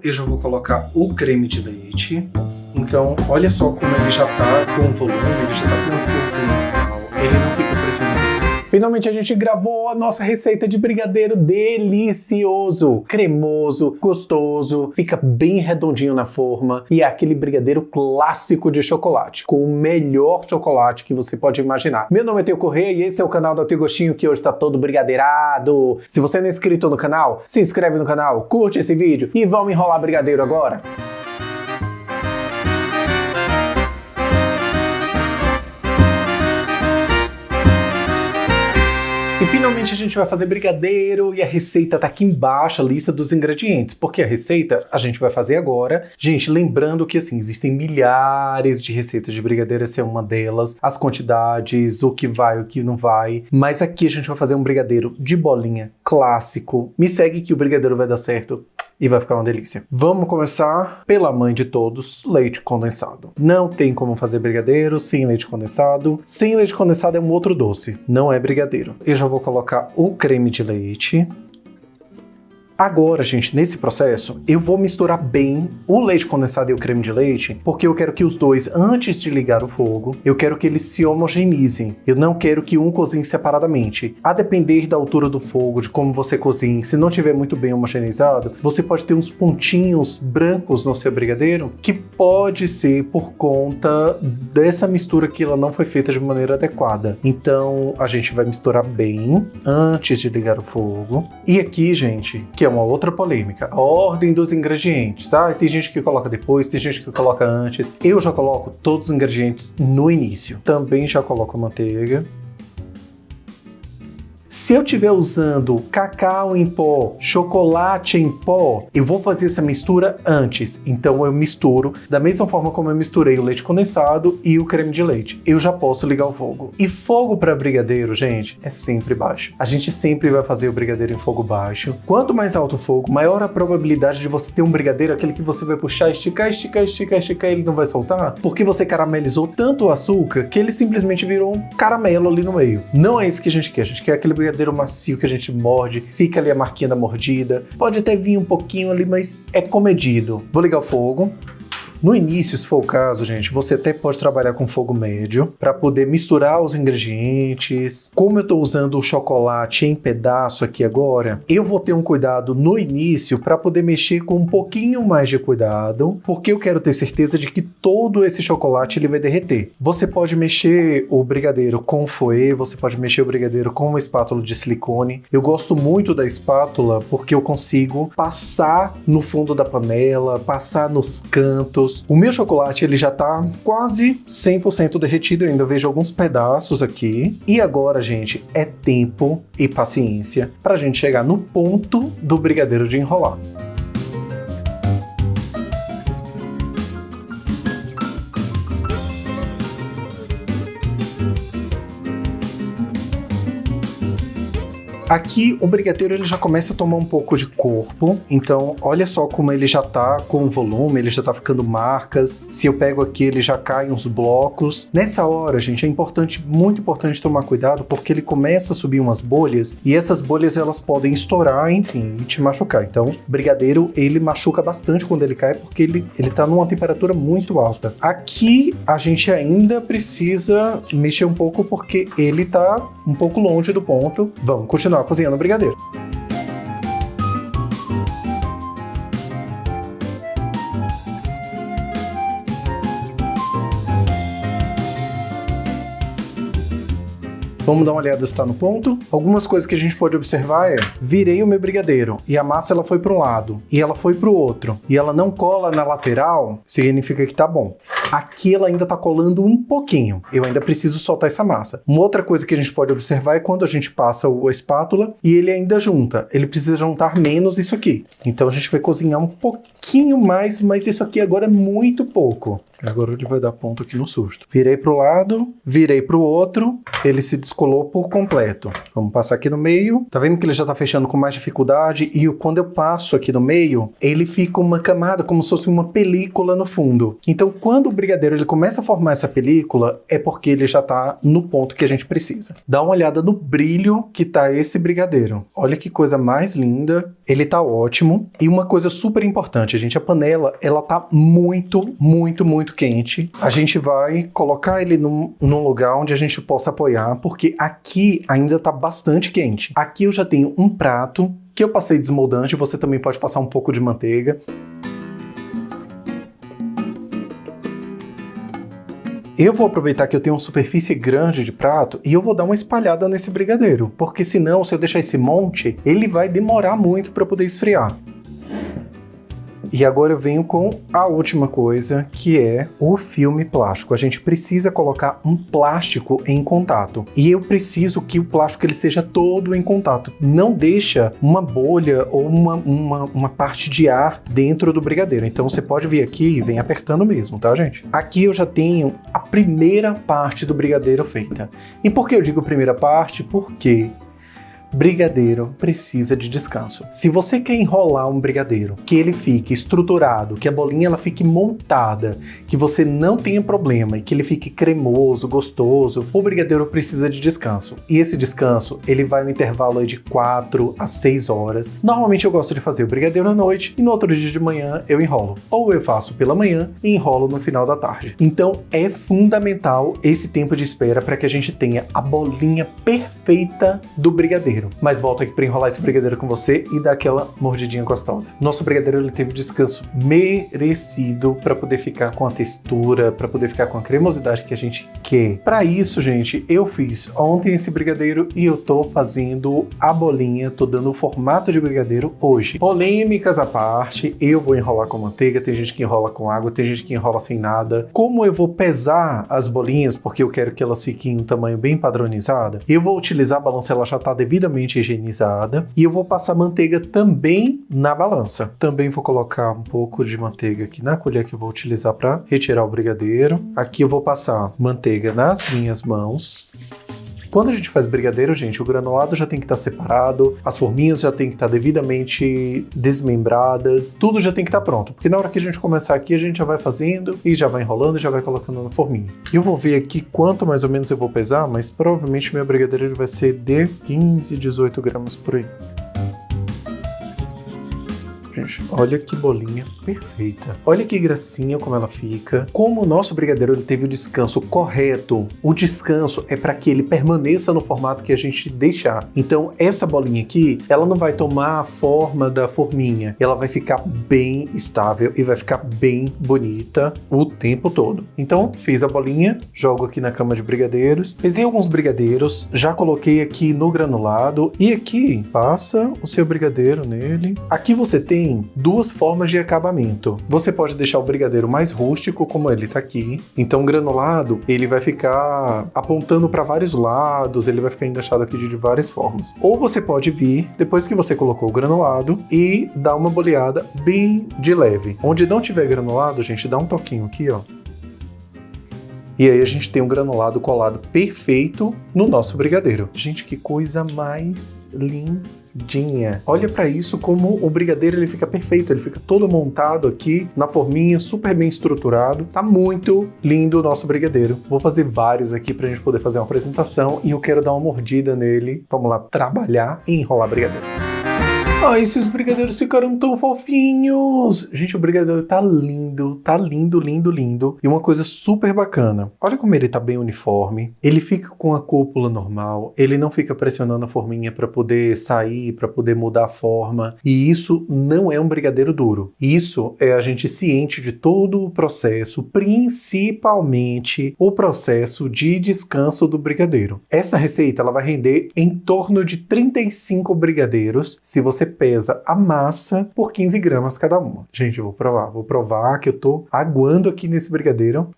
eu já vou colocar o creme de leite. Então, olha só como ele já tá com volume, ele já tá com uma cor legal, ele não fica parecendo muito. Finalmente a gente gravou a nossa receita de brigadeiro delicioso, cremoso, gostoso, fica bem redondinho na forma e é aquele brigadeiro clássico de chocolate, com o melhor chocolate que você pode imaginar. Meu nome é Theo Corrêa e esse é o canal do Teu Gostinho, que hoje tá todo brigadeirado. Se você não é inscrito no canal, se inscreve no canal, curte esse vídeo e vamos enrolar brigadeiro agora. E finalmente a gente vai fazer brigadeiro e a receita tá aqui embaixo, a lista dos ingredientes. Porque a receita a gente vai fazer agora. Gente, lembrando que assim, existem milhares de receitas de brigadeiro, essa é uma delas. As quantidades, o que vai, o que não vai. Mas aqui a gente vai fazer um brigadeiro de bolinha clássico. Me segue que o brigadeiro vai dar certo. E vai ficar uma delícia. Vamos começar pela mãe de todos, leite condensado. Não tem como fazer brigadeiro sem leite condensado. Sem leite condensado é um outro doce, não é brigadeiro. Eu já vou colocar o creme de leite. Agora, gente, nesse processo, eu vou misturar bem o leite condensado e o creme de leite, porque eu quero que os dois, antes de ligar o fogo, eu quero que eles se homogeneizem. Eu não quero que um cozinhe separadamente. A depender da altura do fogo, de como você cozinha, se não tiver muito bem homogeneizado, você pode ter uns pontinhos brancos no seu brigadeiro, que pode ser por conta dessa mistura que ela não foi feita de maneira adequada. Então, a gente vai misturar bem antes de ligar o fogo. E aqui, gente, que é uma outra polêmica, a ordem dos ingredientes. Tem gente que coloca depois, tem gente que coloca antes. Eu já coloco todos os ingredientes no início. Também já coloco a manteiga. Se eu estiver usando cacau em pó, chocolate em pó, eu vou fazer essa mistura antes. Então eu misturo da mesma forma como eu misturei o leite condensado e o creme de leite. Eu já posso ligar o fogo. E fogo para brigadeiro, gente, é sempre baixo. A gente sempre vai fazer o brigadeiro em fogo baixo. Quanto mais alto o fogo, maior a probabilidade de você ter um brigadeiro, aquele que você vai puxar, esticar, e ele não vai soltar, porque você caramelizou tanto o açúcar que ele simplesmente virou um caramelo ali no meio. Não é isso que a gente quer aquele brigadeiro macio que a gente morde, fica ali a marquinha da mordida, pode até vir um pouquinho ali, mas é comedido. Vou ligar o fogo. No início, se for o caso, gente, você até pode trabalhar com fogo médio para poder misturar os ingredientes. Como eu estou usando o chocolate em pedaço aqui agora, eu vou ter um cuidado no início para poder mexer com um pouquinho mais de cuidado, porque eu quero ter certeza de que todo esse chocolate ele vai derreter. Você pode mexer o brigadeiro com fouet, você pode mexer o brigadeiro com uma espátula de silicone. Eu gosto muito da espátula porque eu consigo passar no fundo da panela, passar nos cantos. O meu chocolate ele já tá quase 100% derretido, eu ainda vejo alguns pedaços aqui. E agora, gente, é tempo e paciência pra gente chegar no ponto do brigadeiro de enrolar. Aqui o brigadeiro ele já começa a tomar um pouco de corpo, então olha só como ele já tá com volume, ele já tá ficando marcas. Se eu pego aqui ele já cai uns blocos. Nessa hora, gente, é importante, muito importante tomar cuidado, porque ele começa a subir umas bolhas e essas bolhas elas podem estourar, enfim, e te machucar. Então, o brigadeiro ele machuca bastante quando ele cai, porque ele tá numa temperatura muito alta. Aqui a gente ainda precisa mexer um pouco porque ele tá um pouco longe do ponto. Vamos continuar cozinhando o brigadeiro. Vamos dar uma olhada se está no ponto. Algumas coisas que a gente pode observar é: virei o meu brigadeiro e a massa ela foi para um lado e ela foi para o outro e ela não cola na lateral, significa que tá bom. Aqui ela ainda tá colando um pouquinho. Eu ainda preciso soltar essa massa. Uma outra coisa que a gente pode observar é quando a gente passa a espátula e ele ainda junta. Ele precisa juntar menos isso aqui. Então a gente vai cozinhar um pouquinho mais, mas isso aqui agora é muito pouco. Agora ele vai dar ponto aqui no susto. Virei pro lado, virei pro outro, ele se descolou por completo. Vamos passar aqui no meio. Tá vendo que ele já tá fechando com mais dificuldade? E quando eu passo aqui no meio, ele fica uma camada como se fosse uma película no fundo. Então, quando o brigadeiro ele começa a formar essa película, é porque ele já tá no ponto que a gente precisa. Dá uma olhada no brilho que tá esse brigadeiro. Olha que coisa mais linda. Ele tá ótimo. E uma coisa super importante, gente, a panela, ela tá muito, muito, muito quente. A gente vai colocar ele num lugar onde a gente possa apoiar, porque aqui ainda tá bastante quente. Aqui eu já tenho um prato que eu passei desmoldante, você também pode passar um pouco de manteiga. Eu vou aproveitar que eu tenho uma superfície grande de prato e eu vou dar uma espalhada nesse brigadeiro, porque senão, se eu deixar esse monte, ele vai demorar muito para poder esfriar. E agora eu venho com a última coisa, que é o filme plástico. A gente precisa colocar um plástico em contato. E eu preciso que o plástico ele seja todo em contato. Não deixa uma bolha ou uma parte de ar dentro do brigadeiro. Então você pode vir aqui e vem apertando mesmo, tá, gente? Aqui eu já tenho a primeira parte do brigadeiro feita. E por que eu digo primeira parte? Porque brigadeiro precisa de descanso. Se você quer enrolar um brigadeiro, que ele fique estruturado, que a bolinha ela fique montada, que você não tenha problema e que ele fique cremoso, gostoso, o brigadeiro precisa de descanso. E esse descanso, ele vai no intervalo aí de 4 a 6 horas. Normalmente eu gosto de fazer o brigadeiro à noite e no outro dia de manhã eu enrolo. Ou eu faço pela manhã e enrolo no final da tarde. Então é fundamental esse tempo de espera para que a gente tenha a bolinha perfeita do brigadeiro. Mas volto aqui para enrolar esse brigadeiro com você e dar aquela mordidinha gostosa. Nosso brigadeiro ele teve descanso merecido para poder ficar com a textura, para poder ficar com a cremosidade que a gente quer. Para isso, gente, eu fiz ontem esse brigadeiro e eu tô fazendo a bolinha, tô dando o formato de brigadeiro hoje. Polêmicas à parte, eu vou enrolar com manteiga, tem gente que enrola com água, tem gente que enrola sem nada. Como eu vou pesar as bolinhas, porque eu quero que elas fiquem em um tamanho bem padronizado, eu vou utilizar a balança, ela já tá devidamente higienizada, e eu vou passar manteiga também na balança. Também vou colocar um pouco de manteiga aqui na colher que eu vou utilizar para retirar o brigadeiro. Aqui eu vou passar manteiga nas minhas mãos. Quando a gente faz brigadeiro, gente, o granulado já tem que estar separado, as forminhas já tem que estar devidamente desmembradas, tudo já tem que estar pronto, porque na hora que a gente começar aqui, a gente já vai fazendo e já vai enrolando e já vai colocando na forminha. Eu vou ver aqui quanto mais ou menos eu vou pesar, mas provavelmente meu brigadeiro ele vai ser de 15, 18 gramas por aí. Gente, olha que bolinha perfeita. Olha que gracinha como ela fica. Como o nosso brigadeiro ele teve o descanso correto, o descanso é para que ele permaneça no formato que a gente deixar. Então, essa bolinha aqui, ela não vai tomar a forma da forminha. Ela vai ficar bem estável e vai ficar bem bonita o tempo todo. Então, fiz a bolinha, jogo aqui na cama de brigadeiros. Pesei alguns brigadeiros, já coloquei aqui no granulado. E aqui, passa o seu brigadeiro nele. Aqui você tem duas formas de acabamento. Você pode deixar o brigadeiro mais rústico, como ele tá aqui. Então, o granulado, ele vai ficar apontando para vários lados, ele vai ficar enganchado aqui de várias formas. Ou você pode vir, depois que você colocou o granulado, e dar uma boleada bem de leve. Onde não tiver granulado, gente, dá um toquinho aqui, ó. E aí a gente tem um granulado colado perfeito no nosso brigadeiro. Gente, que coisa mais lindinha. Olha pra isso como o brigadeiro ele fica perfeito. Ele fica todo montado aqui na forminha, super bem estruturado. Tá muito lindo o nosso brigadeiro. Vou fazer vários aqui pra gente poder fazer uma apresentação e eu quero dar uma mordida nele. Vamos lá trabalhar e enrolar brigadeiro. Ai, esses brigadeiros ficaram tão fofinhos! Gente, o brigadeiro tá lindo, lindo, lindo. E uma coisa super bacana. Olha como ele tá bem uniforme. Ele fica com a cúpula normal. Ele não fica pressionando a forminha para poder sair, para poder mudar a forma. E isso não é um brigadeiro duro. Isso é a gente ciente de todo o processo, principalmente o processo de descanso do brigadeiro. Essa receita ela vai render em torno de 35 brigadeiros, se você pesa a massa por 15 gramas cada uma. Gente, eu vou provar que eu tô aguando aqui nesse brigadeiro.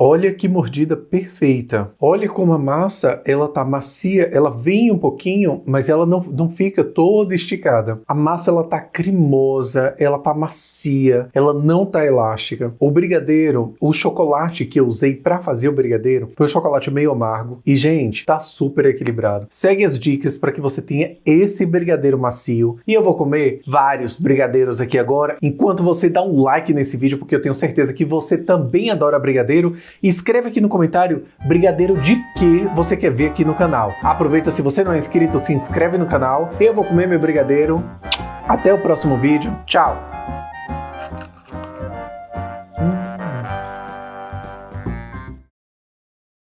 Olha que mordida perfeita. Olha como a massa, ela tá macia, ela vem um pouquinho, mas ela não fica toda esticada. A massa, ela tá cremosa, ela tá macia, ela não tá elástica. O brigadeiro, o chocolate que eu usei pra fazer o brigadeiro, foi um chocolate meio amargo. E, gente, tá super equilibrado. Segue as dicas para que você tenha esse brigadeiro macio. E eu vou comer vários brigadeiros aqui agora, enquanto você dá um like nesse vídeo, porque eu tenho certeza que você também adora brigadeiro. E escreve aqui no comentário brigadeiro de que você quer ver aqui no canal. Aproveita, se você não é inscrito, se inscreve no canal. Eu vou comer meu brigadeiro. Até o próximo vídeo. Tchau!